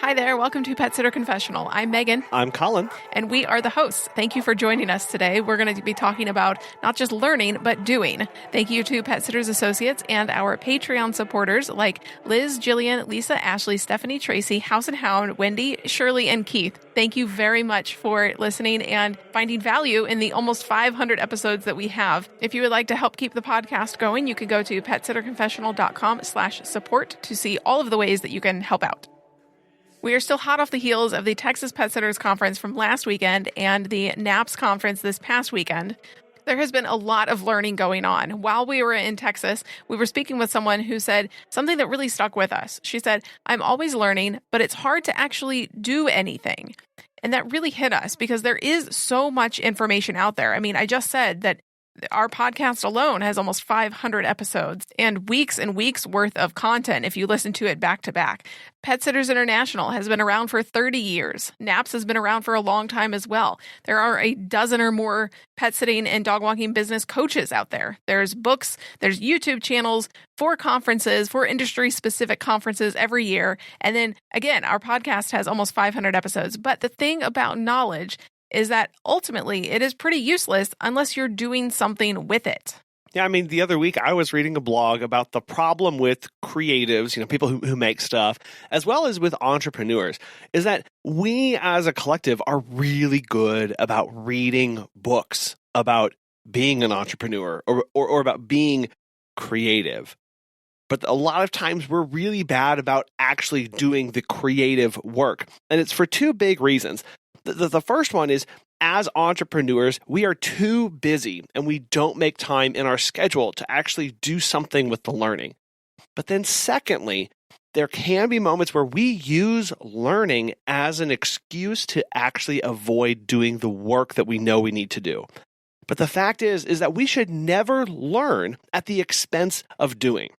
Hi there. Welcome to Pet Sitter Confessional. I'm Megan. I'm Colin. And we are the hosts. Thank you for joining us today. We're going to be talking about not just learning, but doing. Thank you to Pet Sitters Associates and our Patreon supporters like Liz, Jillian, Lisa, Ashley, Stephanie, Tracy, House and Hound, Wendy, Shirley, and Keith. Thank you very much for listening and finding value in the almost 500 episodes that we have. If you would like to help keep the podcast going, you can go to petsitterconfessional.com/support to see all of the ways that you can help out. We are still hot off the heels of the Texas Pet Sitters Conference from last weekend and the NAPS Conference this past weekend. There has been a lot of learning going on. While we were in Texas, we were speaking with someone who said something that really stuck with us. She said, "I'm always learning, but it's hard to actually do anything." And that really hit us because there is so much information out there. I mean, I just said that our podcast alone has almost 500 episodes and weeks worth of content if you listen to it back to back. Pet Sitters International has been around for 30 years. NAPS has been around for a long time as well. There are a dozen or more pet sitting and dog walking business coaches out there. There's books, there's YouTube channels, 4 conferences, 4 industry-specific conferences every year. And then, again, our podcast has almost 500 episodes. But the thing about knowledge is that ultimately it is pretty useless unless you're doing something with it. Yeah, I mean, the other week I was reading a blog about the problem with creatives, people who make stuff, as well as with entrepreneurs, is that we as a collective are really good about reading books about being an entrepreneur or about being creative. But a lot of times we're really bad about actually doing the creative work. And it's for 2 big reasons. The first one is, as entrepreneurs, we are too busy and we don't make time in our schedule to actually do something with the learning. But then secondly, there can be moments where we use learning as an excuse to actually avoid doing the work that we know we need to do. But the fact is that we should never learn at the expense of doing.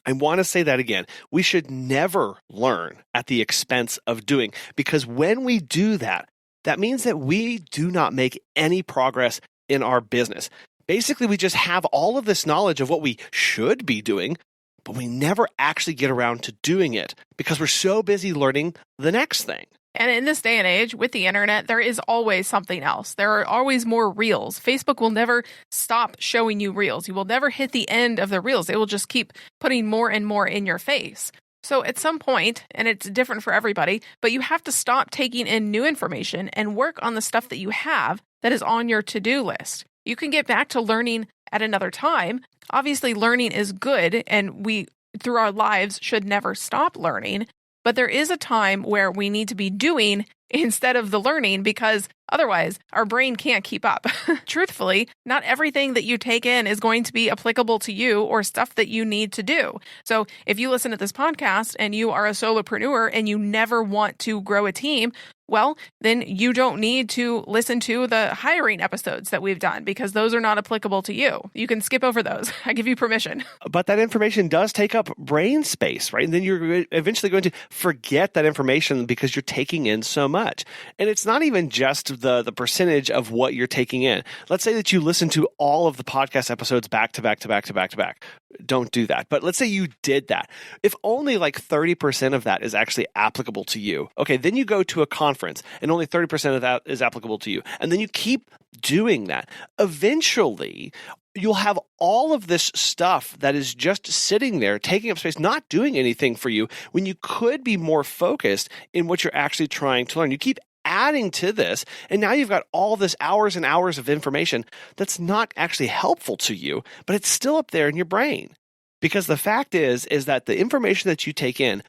I want to say that again. We should never learn at the expense of doing, because when we do that, that means that we do not make any progress in our business. Basically, we just have all of this knowledge of what we should be doing, but we never actually get around to doing it because we're so busy learning the next thing. And in this day and age, with the internet, there is always something else. There are always more reels. Facebook will never stop showing you reels. You will never hit the end of the reels. It will just keep putting more and more in your face. So at some point, and it's different for everybody, but you have to stop taking in new information and work on the stuff that you have that is on your to-do list. You can get back to learning at another time. Obviously, learning is good, and we, through our lives, should never stop learning. But there is a time where we need to be doing instead of the learning, because otherwise our brain can't keep up. Truthfully, not everything that you take in is going to be applicable to you or stuff that you need to do. So if you listen to this podcast and you are a solopreneur and you never want to grow a team, well, then you don't need to listen to the hiring episodes that we've done because those are not applicable to you. You can skip over those. I give you permission. But that information does take up brain space, right? And then you're eventually going to forget that information because you're taking in so much. And it's not even just the percentage of what you're taking in. Let's say that you listen to all of the podcast episodes back to back to back to back to back. Don't do that. But let's say you did that. If only like 30% of that is actually applicable to you, okay, then you go to a conference and only 30% of that is applicable to you. And then you keep doing that. Eventually, you'll have all of this stuff that is just sitting there, taking up space, not doing anything for you, when you could be more focused in what you're actually trying to learn. You keep adding to this, and now you've got all this hours and hours of information that's not actually helpful to you, but it's still up there in your brain. Because the fact is that the information that you take in,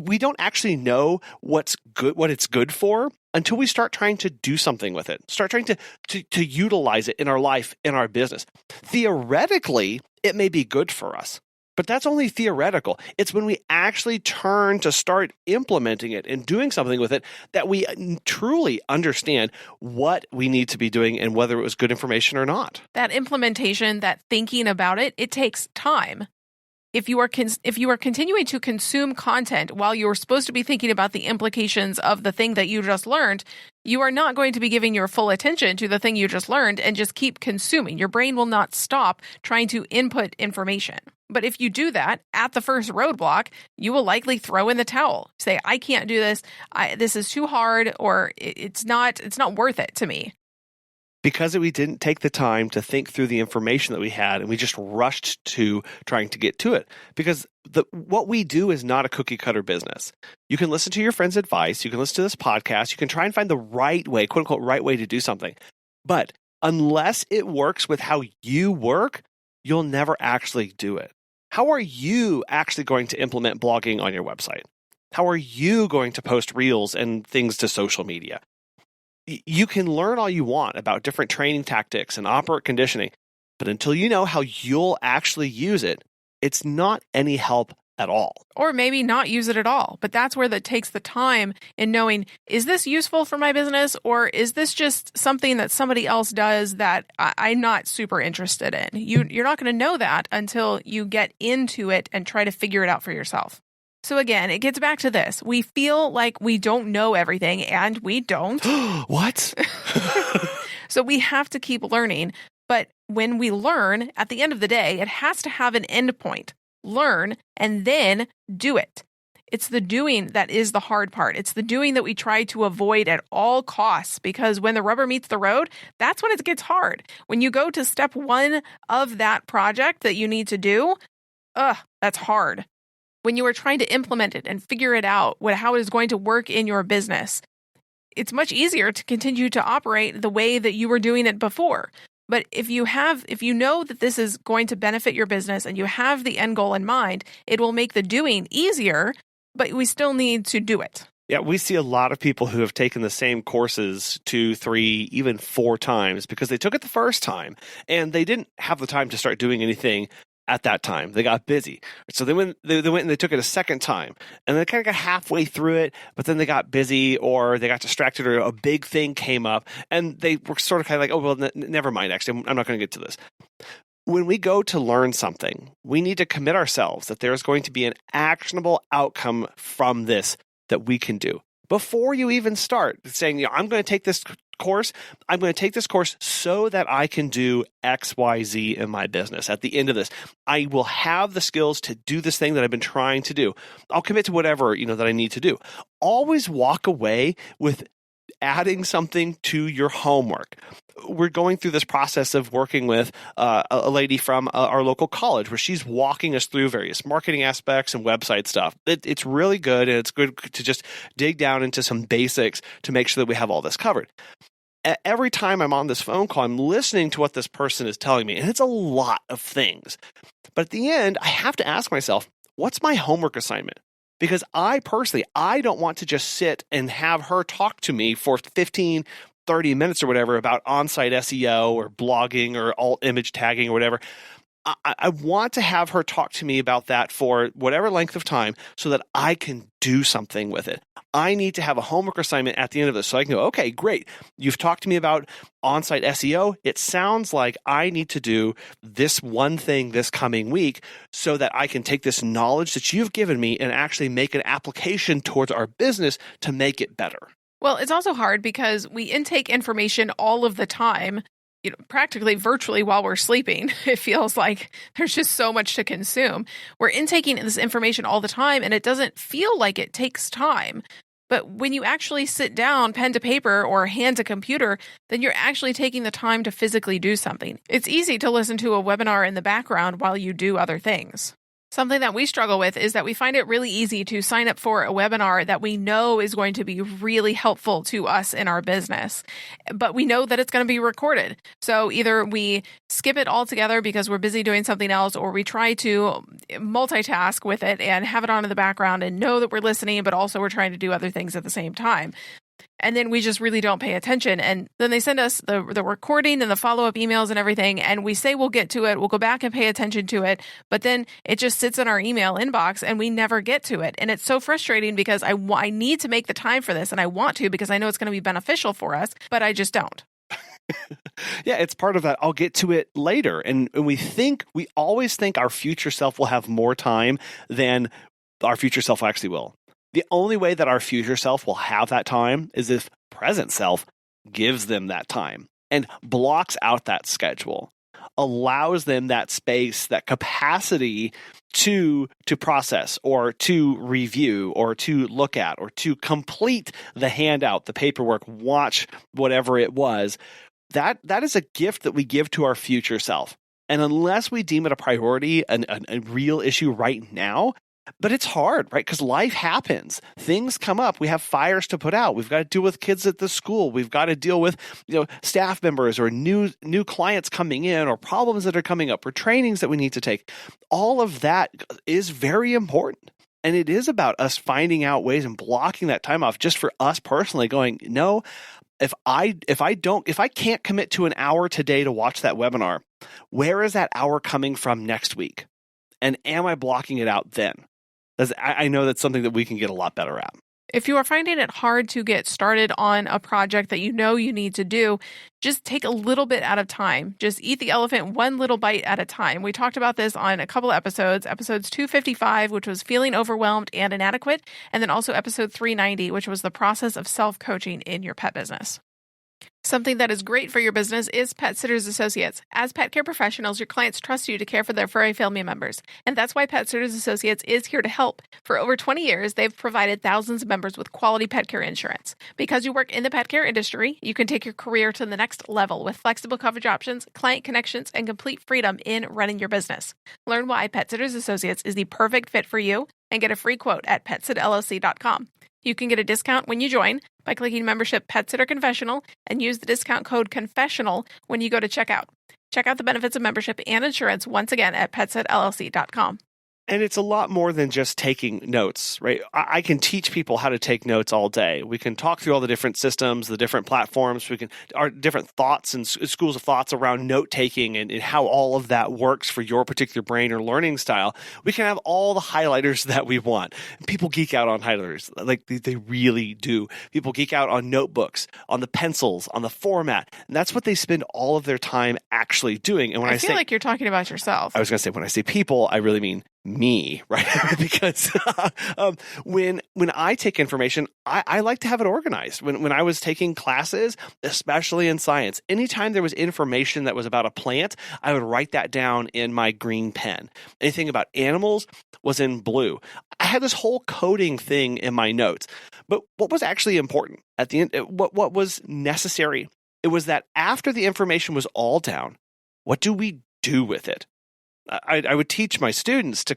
we don't actually know what it's good for until we start trying to do something with it, start trying to utilize it in our life, in our business. Theoretically, it may be good for us, but that's only theoretical. It's when we actually turn to start implementing it and doing something with it that we truly understand what we need to be doing and whether it was good information or not. That implementation, that thinking about it, it takes time. If you are continuing to consume content while you're supposed to be thinking about the implications of the thing that you just learned, you are not going to be giving your full attention to the thing you just learned and just keep consuming. Your brain will not stop trying to input information. But if you do that at the first roadblock, you will likely throw in the towel. Say, I can't do this. This is too hard, or it's not worth it to me. Because we didn't take the time to think through the information that we had, and we just rushed to trying to get to it. Because what we do is not a cookie cutter business. You can listen to your friend's advice. You can listen to this podcast. You can try and find the right way, quote unquote, right way to do something. But unless it works with how you work, you'll never actually do it. How are you actually going to implement blogging on your website? How are you going to post reels and things to social media? You can learn all you want about different training tactics and operant conditioning, but until you know how you'll actually use it, it's not any help at all. Or maybe not use it at all. But that's where that takes the time in knowing, is this useful for my business, or is this just something that somebody else does that I'm not super interested in? You're not going to know that until you get into it and try to figure it out for yourself. So again, it gets back to this. We feel like we don't know everything, and we don't. What? So we have to keep learning. But when we learn, at the end of the day, it has to have an end point. Learn and then do it. It's the doing that is the hard part. It's the doing that we try to avoid at all costs, because when the rubber meets the road, that's when it gets hard. When you go to step one of that project that you need to do, that's hard. When you are trying to implement it and figure it out, how it is going to work in your business, it's much easier to continue to operate the way that you were doing it before. But if you know that this is going to benefit your business and you have the end goal in mind, it will make the doing easier, but we still need to do it. Yeah, we see a lot of people who have taken the same courses 2, 3, even 4 times because they took it the first time and they didn't have the time to start doing anything at that time. They got busy. So they went and they took it a second time, and they kind of got halfway through it, but then they got busy or they got distracted or a big thing came up, and they were sort of kind of like, oh, well, never mind, actually, I'm not going to get to this. When we go to learn something, we need to commit ourselves that there is going to be an actionable outcome from this that we can do. Before you even start saying, I'm going to take this course, I'm going to take this course so that I can do X, Y, Z in my business. At the end of this, I will have the skills to do this thing that I've been trying to do. I'll commit to whatever, that I need to do. Always walk away with adding something to your homework. We're going through this process of working with a lady from our local college where she's walking us through various marketing aspects and website stuff. It's really good, and it's good to just dig down into some basics to make sure that we have all this covered. Every time I'm on this phone call, I'm listening to what this person is telling me, and it's a lot of things. But at the end, I have to ask myself, what's my homework assignment? Because I don't want to just sit and have her talk to me for 15, 30 minutes or whatever about on-site SEO or blogging or alt image tagging or whatever. I want to have her talk to me about that for whatever length of time so that I can do something with it. I need to have a homework assignment at the end of this so I can go, okay, great. You've talked to me about on-site SEO. It sounds like I need to do this one thing this coming week so that I can take this knowledge that you've given me and actually make an application towards our business to make it better. Well, it's also hard because we intake information all of the time, practically virtually while we're sleeping. It feels like there's just so much to consume. We're intaking this information all the time, and it doesn't feel like it takes time. But when you actually sit down, pen to paper or hand to computer, then you're actually taking the time to physically do something. It's easy to listen to a webinar in the background while you do other things. Something that we struggle with is that we find it really easy to sign up for a webinar that we know is going to be really helpful to us in our business, but we know that it's going to be recorded. So either we skip it altogether because we're busy doing something else, or we try to multitask with it and have it on in the background and know that we're listening, but also we're trying to do other things at the same time. And then we just really don't pay attention. And then they send us the recording and the follow-up emails and everything. And we say we'll get to it. We'll go back and pay attention to it. But then it just sits in our email inbox and we never get to it. And it's so frustrating because I need to make the time for this. And I want to because I know it's going to be beneficial for us, but I just don't. Yeah, it's part of that. I'll get to it later. And we always think our future self will have more time than our future self actually will. The only way that our future self will have that time is if present self gives them that time and blocks out that schedule. allows them that space, that capacity to process or to review or to look at or to complete the handout, the paperwork, watch whatever it was. That is a gift that we give to our future self. And unless we deem it a priority, a real issue right now, but it's hard, right? Because life happens. Things come up. We have fires to put out. We've got to deal with kids at the school. We've got to deal with, staff members or new clients coming in or problems that are coming up or trainings that we need to take. All of that is very important. And it is about us finding out ways and blocking that time off just for us personally going, no, if I can't commit to an hour today to watch that webinar, where is that hour coming from next week? And am I blocking it out then? I know that's something that we can get a lot better at. If you are finding it hard to get started on a project that you know you need to do, just take a little bit at a time. Just eat the elephant one little bite at a time. We talked about this on a couple of episodes 255, which was feeling overwhelmed and inadequate, and then also episode 390, which was the process of self-coaching in your pet business. Something that is great for your business is Pet Sitters Associates. As pet care professionals, your clients trust you to care for their furry family members. And that's why Pet Sitters Associates is here to help. For over 20 years, they've provided thousands of members with quality pet care insurance. Because you work in the pet care industry, you can take your career to the next level with flexible coverage options, client connections, and complete freedom in running your business. Learn why Pet Sitters Associates is the perfect fit for you and get a free quote at PetSitLLC.com. You can get a discount when you join by clicking membership Pet Sitter Confessional and use the discount code Confessional when you go to checkout. Check out the benefits of membership and insurance once again at PetSitLLC.com. And it's a lot more than just taking notes, right? I can teach people how to take notes all day. We can talk through all the different systems, the different platforms. Our different thoughts and schools of thoughts around note taking and how all of that works for your particular brain or learning style. We can have all the highlighters that we want. People geek out on highlighters, like they really do. People geek out on notebooks, on the pencils, on the format, and that's what they spend all of their time actually doing. And when I feel like you're talking about yourself. I was going to say, when I say people, I really mean me, right? Because when I take information, I like to have it organized. When I was taking classes, especially in science, anytime there was information that was about a plant, I would write that down in my green pen. Anything about animals was in blue. I had this whole coding thing in my notes. But what was actually important at the end, what was necessary, it was that after the information was all down, what do we do with it? I would teach my students to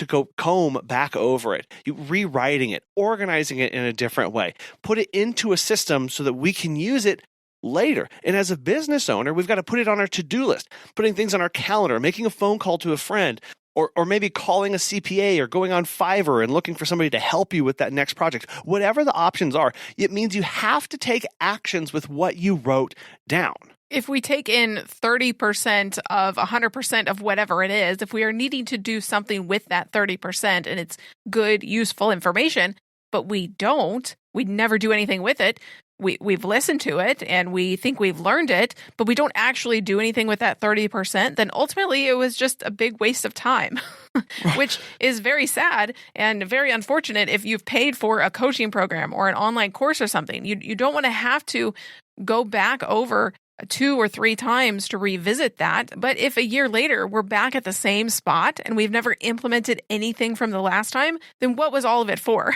go comb back over it, rewriting it, organizing it in a different way, put it into a system so that we can use it later. And as a business owner, we've got to put it on our to-do list, putting things on our calendar, making a phone call to a friend, or maybe calling a CPA or going on Fiverr and looking for somebody to help you with that next project. Whatever the options are, it means you have to take actions with what you wrote down. If we take in 30% of 100% of whatever it is, if we are needing to do something with that 30% and it's good, useful information, but we never do anything with it, we've listened to it and we think we've learned it, but we don't actually do anything with that 30%, then ultimately it was just a big waste of time, which is very sad and very unfortunate if you've paid for a coaching program or an online course or something. You don't want to have to go back over 2 or 3 times to revisit that. But if a year later we're back at the same spot and we've never implemented anything from the last time, then what was all of it for?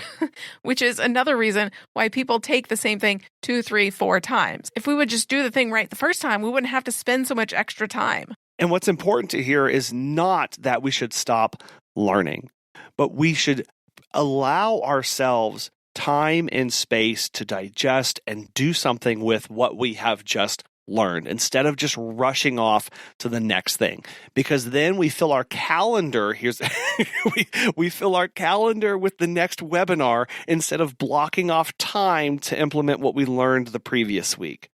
Which is another reason why people take the same thing 2, 3, 4 times. If we would just do the thing right the first time, we wouldn't have to spend so much extra time. And what's important to hear is not that we should stop learning, but we should allow ourselves time and space to digest and do something with what we have just learned instead of just rushing off to the next thing, because then we fill our calendar. We fill our calendar with the next webinar instead of blocking off time to implement what we learned the previous week.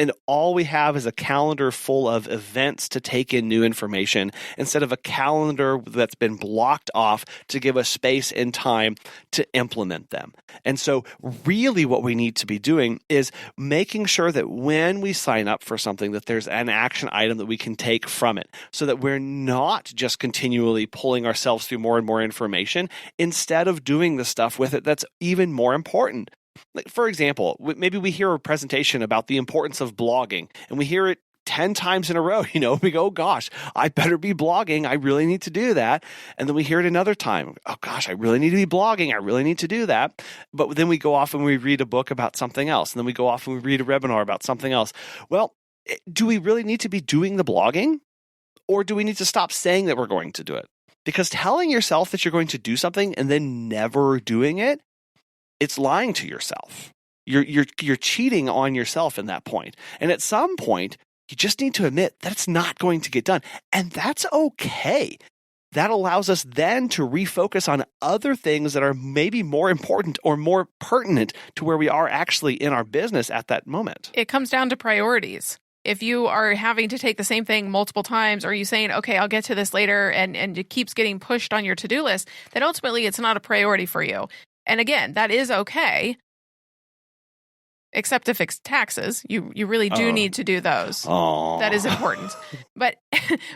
And all we have is a calendar full of events to take in new information instead of a calendar that's been blocked off to give us space and time to implement them. And so really what we need to be doing is making sure that when we sign up for something, that there's an action item that we can take from it so that we're not just continually pulling ourselves through more and more information instead of doing the stuff with it that's even more important. Like, for example, maybe we hear a presentation about the importance of blogging and we hear it 10 times in a row, we go, oh gosh, I better be blogging. I really need to do that. And then we hear it another time. Oh gosh, I really need to be blogging. I really need to do that. But then we go off and we read a book about something else. And then we go off and we read a webinar about something else. Well, do we really need to be doing the blogging? Or do we need to stop saying that we're going to do it? Because telling yourself that you're going to do something and then never doing it, it's lying to yourself. You're cheating on yourself in that point. And at some point, you just need to admit that it's not going to get done. And that's okay. That allows us then to refocus on other things that are maybe more important or more pertinent to where we are actually in our business at that moment. It comes down to priorities. If you are having to take the same thing multiple times, or you saying, okay, I'll get to this later, and it keeps getting pushed on your to-do list, then ultimately it's not a priority for you. And again, that is okay. Except to fix taxes. You really do need to do those. That is important. But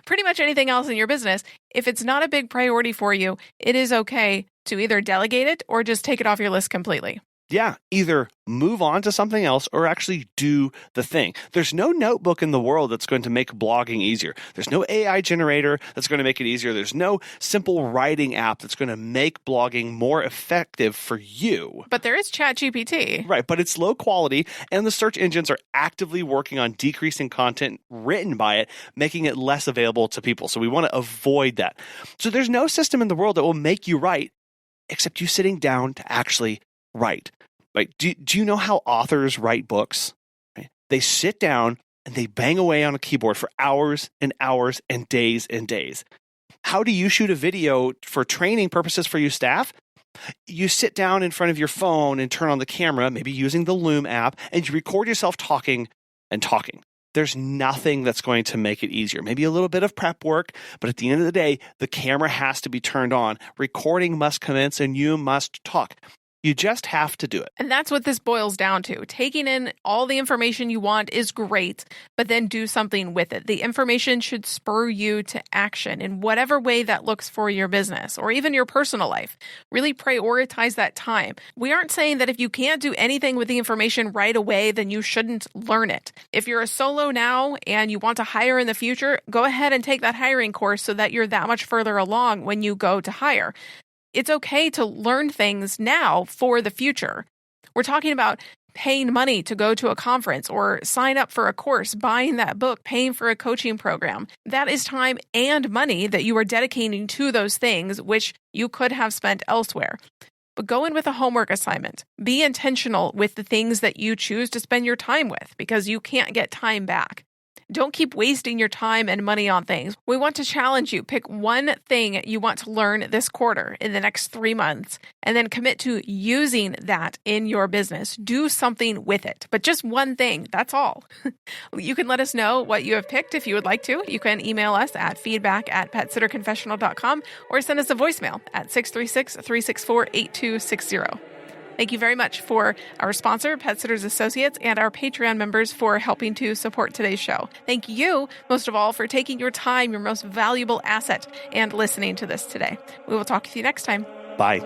pretty much anything else in your business, if it's not a big priority for you, it is okay to either delegate it or just take it off your list completely. Yeah, either move on to something else or actually do the thing. There's no notebook in the world that's going to make blogging easier. There's no AI generator that's going to make it easier. There's no simple writing app that's going to make blogging more effective for you. But there is ChatGPT. Right, but it's low quality, and the search engines are actively working on decreasing content written by it, making it less available to people. So we want to avoid that. So there's no system in the world that will make you write, except you sitting down to actually write. Right? Do you know how authors write books? Right? They sit down and they bang away on a keyboard for hours and hours and days and days. How do you shoot a video for training purposes for your staff? You sit down in front of your phone and turn on the camera, maybe using the Loom app, and you record yourself talking and talking. There's nothing that's going to make it easier. Maybe a little bit of prep work, but at the end of the day, the camera has to be turned on. Recording must commence and you must talk. You just have to do it. And that's what this boils down to. Taking in all the information you want is great, but then do something with it. The information should spur you to action in whatever way that looks for your business or even your personal life. Really prioritize that time. We aren't saying that if you can't do anything with the information right away, then you shouldn't learn it. If you're a solo now and you want to hire in the future, go ahead and take that hiring course so that you're that much further along when you go to hire. It's okay to learn things now for the future. We're talking about paying money to go to a conference or sign up for a course, buying that book, paying for a coaching program. That is time and money that you are dedicating to those things, which you could have spent elsewhere. But go in with a homework assignment. Be intentional with the things that you choose to spend your time with, because you can't get time back. Don't keep wasting your time and money on things. We want to challenge you. Pick one thing you want to learn this quarter in the next 3 months, and then commit to using that in your business. Do something with it, but just one thing. That's all. You can let us know what you have picked if you would like to. You can email us at feedback@petsitterconfessional.com or send us a voicemail at 636-364-8260. Thank you very much for our sponsor, Pet Sitters Associates, and our Patreon members for helping to support today's show. Thank you, most of all, for taking your time, your most valuable asset, and listening to this today. We will talk to you next time. Bye.